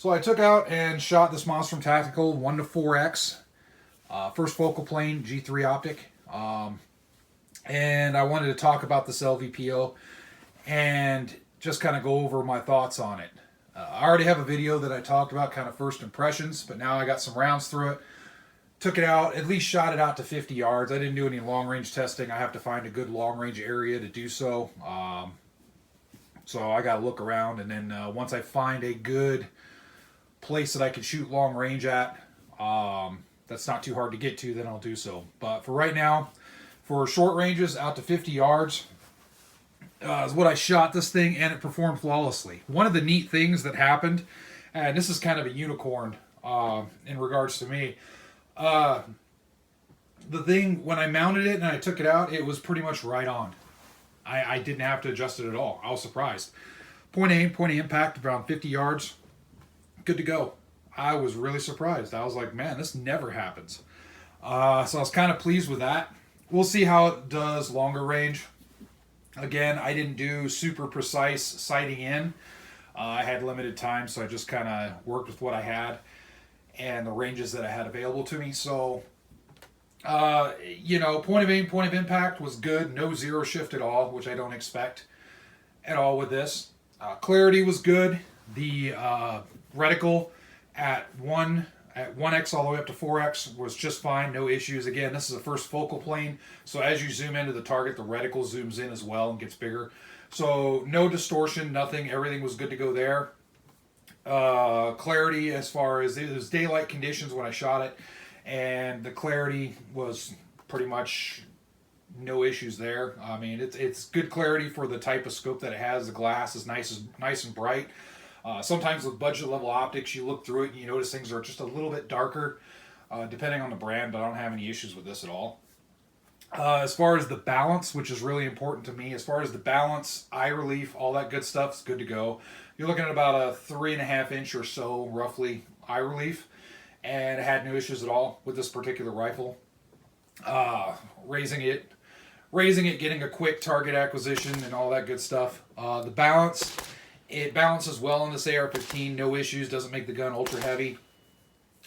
So I took out and shot this Monstrum Tactical 1 to 4x, first focal plane G3 optic, and I wanted to talk about this LVPO and just kind of go over my thoughts on it. I already have a video that I talked about kind of first impressions, but now I got some rounds through it. Took it out, at least shot it out to 50 yards. I didn't do any long range testing. I have to find a good long range area to do so. So I got to look around, and then once I find a good place that I can shoot long range at, that's not too hard to get to, then I'll do so. But for right now, for short ranges out to 50 yards, is what I shot this thing, and it performed flawlessly. One of the neat things that happened, and this is kind of a unicorn in regards to me, the thing, when I mounted it and I took it out, it was pretty much right on. I didn't have to adjust it at all. I was surprised. Point of impact around 50 yards, good to go. I was really surprised. I was like, man, this never happens. So I was kind of pleased with that. We'll see how it does longer range. Again, I didn't do super precise sighting in. I had limited time, so I just kind of worked with what I had and the ranges that I had available to me. So, point of aim, point of impact was good. No zero shift at all, which I don't expect at all with this. Clarity was good. The reticle at 1x all the way up to 4x was just fine, no issues. Again, this is a first focal plane, so as you zoom into the target, the reticle zooms in as well and gets bigger. So no distortion, nothing, everything was good to go there. Clarity, as far as it was daylight conditions when I shot it, and the clarity was pretty much no issues there. I mean, it's good clarity for the type of scope that it has. The glass is nice and bright. Sometimes with budget level optics, you look through it and you notice things are just a little bit darker, depending on the brand, but I don't have any issues with this at all. As far as the balance, which is really important to me, as far as the balance, eye relief, all that good stuff is good to go. You're looking at about a 3.5 inch or so, roughly, eye relief, and it had no issues at all with this particular rifle. Raising it, getting a quick target acquisition, and all that good stuff. The balance. It balances well on this AR-15, no issues, doesn't make the gun ultra heavy.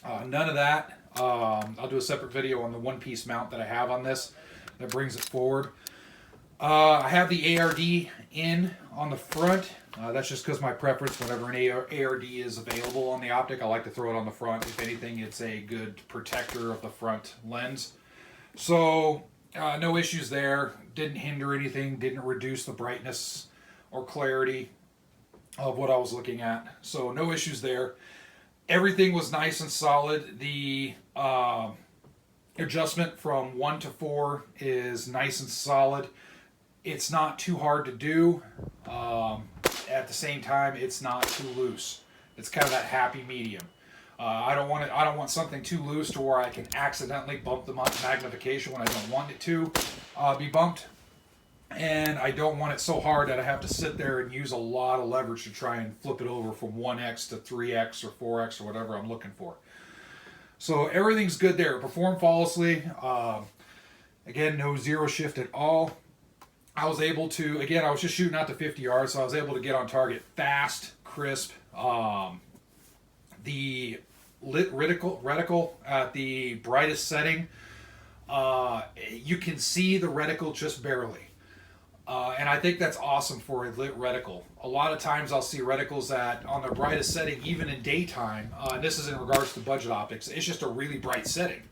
None of that. I'll do a separate video on the one-piece mount that I have on this that brings it forward. I have the ARD in on the front. That's just because my preference, whenever an ARD is available on the optic, I like to throw it on the front. If anything, it's a good protector of the front lens. So, no issues there. Didn't hinder anything, didn't reduce the brightness or clarity of what I was looking at. So no issues there. Everything was nice and solid. The adjustment from 1 to 4 is nice and solid. It's not too hard to do. At the same time, it's not too loose. It's kind of that happy medium. I don't want something too loose to where I can accidentally bump the magnification when I don't want it to be bumped. And I don't want it so hard that I have to sit there and use a lot of leverage to try and flip it over from 1x to 3x or 4x or whatever I'm looking for. So everything's good there. It performed flawlessly. Again, no zero shift at all. I was able to, again, I was just shooting out to 50 yards, so I was able to get on target fast, crisp. The lit reticle at the brightest setting, you can see the reticle just barely. And I think that's awesome for a lit reticle. A lot of times I'll see reticles that on their brightest setting, even in daytime, and this is in regards to budget optics, it's just a really bright setting.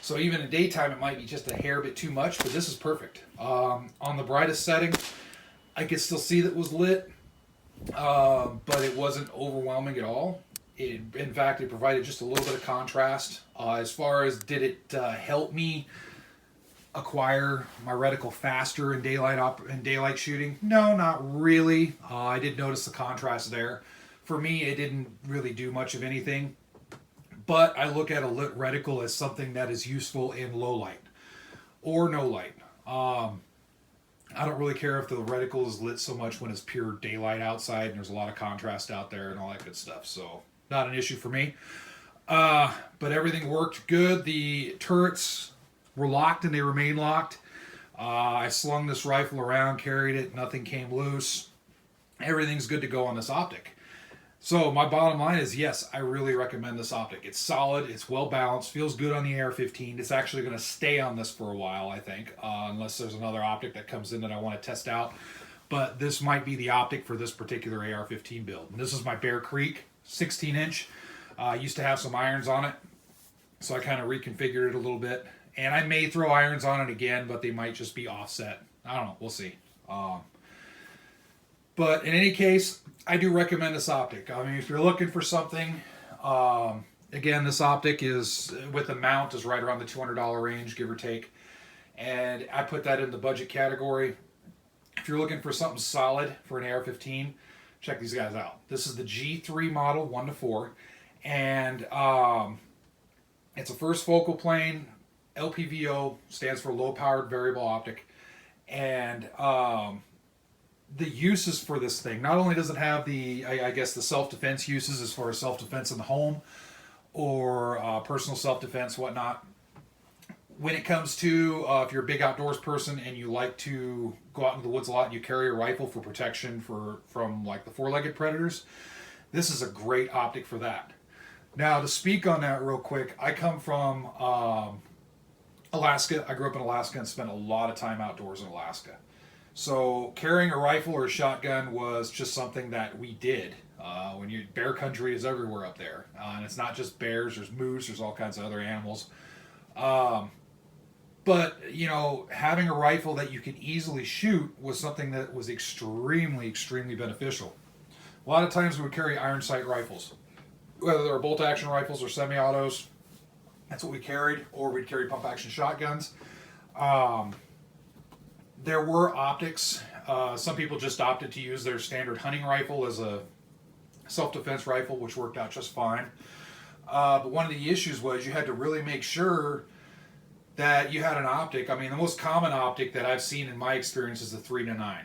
So even in daytime, it might be just a hair bit too much, but this is perfect. On the brightest setting, I could still see that it was lit, but it wasn't overwhelming at all. In fact, it provided just a little bit of contrast. As far as did it help me acquire my reticle faster in daylight shooting? No, not really. I did notice the contrast there. For me, it didn't really do much of anything. But I look at a lit reticle as something that is useful in low light or no light. I don't really care if the reticle is lit so much when it's pure daylight outside and there's a lot of contrast out there and all that good stuff. So not an issue for me. But everything worked good. The turrets were locked and they remain locked. I slung this rifle around, carried it, nothing came loose. Everything's good to go on this optic. So my bottom line is yes, I really recommend this optic. It's solid, it's well balanced, feels good on the AR-15. It's actually going to stay on this for a while, I think, unless there's another optic that comes in that I want to test out. But this might be the optic for this particular AR-15 build. And this is my Bear Creek 16-inch. I used to have some irons on it, so I kind of reconfigured it a little bit. And I may throw irons on it again, but they might just be offset. I don't know. We'll see. But in any case, I do recommend this optic. I mean, if you're looking for something, again, this optic is, with the mount, is right around the $200 range, give or take. And I put that in the budget category. If you're looking for something solid for an AR-15, check these guys out. This is the G3 model, 1-4. And it's a first focal plane. LPVO stands for low powered variable optic. And the uses for this thing, not only does it have the, I guess, the self-defense uses as far as self-defense in the home or personal self-defense, whatnot. When it comes to if you're a big outdoors person and you like to go out into the woods a lot and you carry a rifle for protection from like the four-legged predators, this is a great optic for that. Now, to speak on that real quick, I come from Alaska. I grew up in Alaska and spent a lot of time outdoors in Alaska. So carrying a rifle or a shotgun was just something that we did. Bear country is everywhere up there. And it's not just bears, there's moose, there's all kinds of other animals. But, having a rifle that you can easily shoot was something that was extremely, extremely beneficial. A lot of times we would carry iron sight rifles. Whether they're bolt action rifles or semi-autos, that's what we carried, or we'd carry pump action shotguns. There were optics. Some people just opted to use their standard hunting rifle as a self-defense rifle, which worked out just fine. But one of the issues was you had to really make sure that you had an optic. I mean, the most common optic that I've seen in my experience is the 3-9.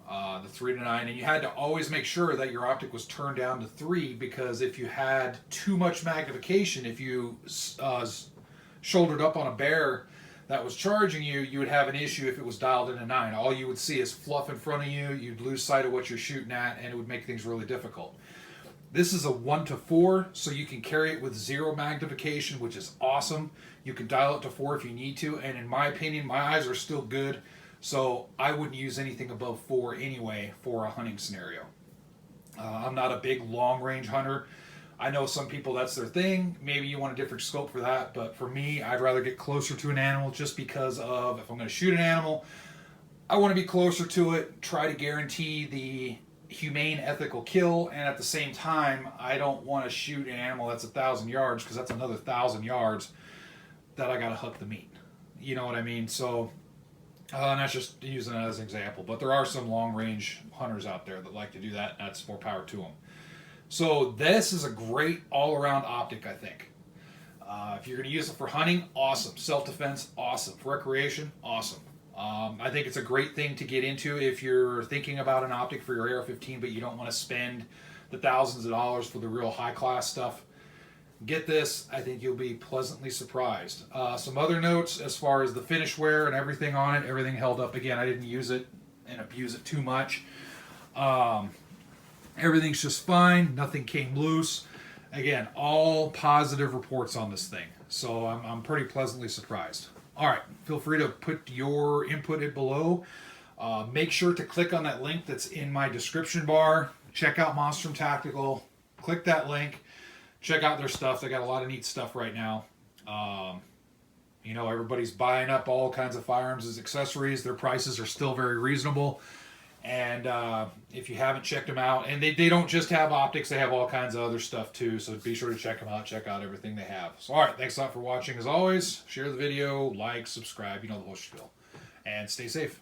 The 3-9, and you had to always make sure that your optic was turned down to 3, because if you had too much magnification, if you shouldered up on a bear that was charging you, you would have an issue if it was dialed in a 9. All you would see is fluff in front of you, you'd lose sight of what you're shooting at, and it would make things really difficult. This is a 1-4, so you can carry it with 0 magnification, which is awesome. You can dial it to 4 if you need to, and in my opinion, my eyes are still good, so I wouldn't use anything above 4 anyway for a hunting scenario. I'm not a big long-range hunter. I know some people, that's their thing. Maybe you want a different scope for that, but for me, I'd rather get closer to an animal just because of, if I'm going to shoot an animal, I want to be closer to it, try to guarantee the humane, ethical kill, and at the same time, I don't want to shoot an animal that's 1,000 yards, because that's another 1,000 yards that I got to hook the meat. You know what I mean? So, and that's just using it as an example, but there are some long-range hunters out there that like to do that, and that's more power to them. So this is a great all-around optic, I think. If you're going to use it for hunting, awesome. Self-defense, awesome. For recreation, awesome. I think it's a great thing to get into if you're thinking about an optic for your AR-15, but you don't want to spend the thousands of dollars for the real high-class stuff. Get this. I think you'll be pleasantly surprised. Some other notes as far as the finish wear and everything on it. Everything held up. Again, I didn't use it and abuse it too much. Everything's just fine. Nothing came loose. Again, all positive reports on this thing. So I'm pretty pleasantly surprised. All right, feel free to put your input in below. Make sure to click on that link that's in my description bar. Check out Monstrum Tactical. Click that link. Check out their stuff. They got a lot of neat stuff right now. Everybody's buying up all kinds of firearms as accessories. Their prices are still very reasonable. And if you haven't checked them out, and they don't just have optics, they have all kinds of other stuff too, so be sure to check them out, check out everything they have. So alright, thanks a lot for watching. As always, share the video, like, subscribe, you know the whole spiel, and stay safe.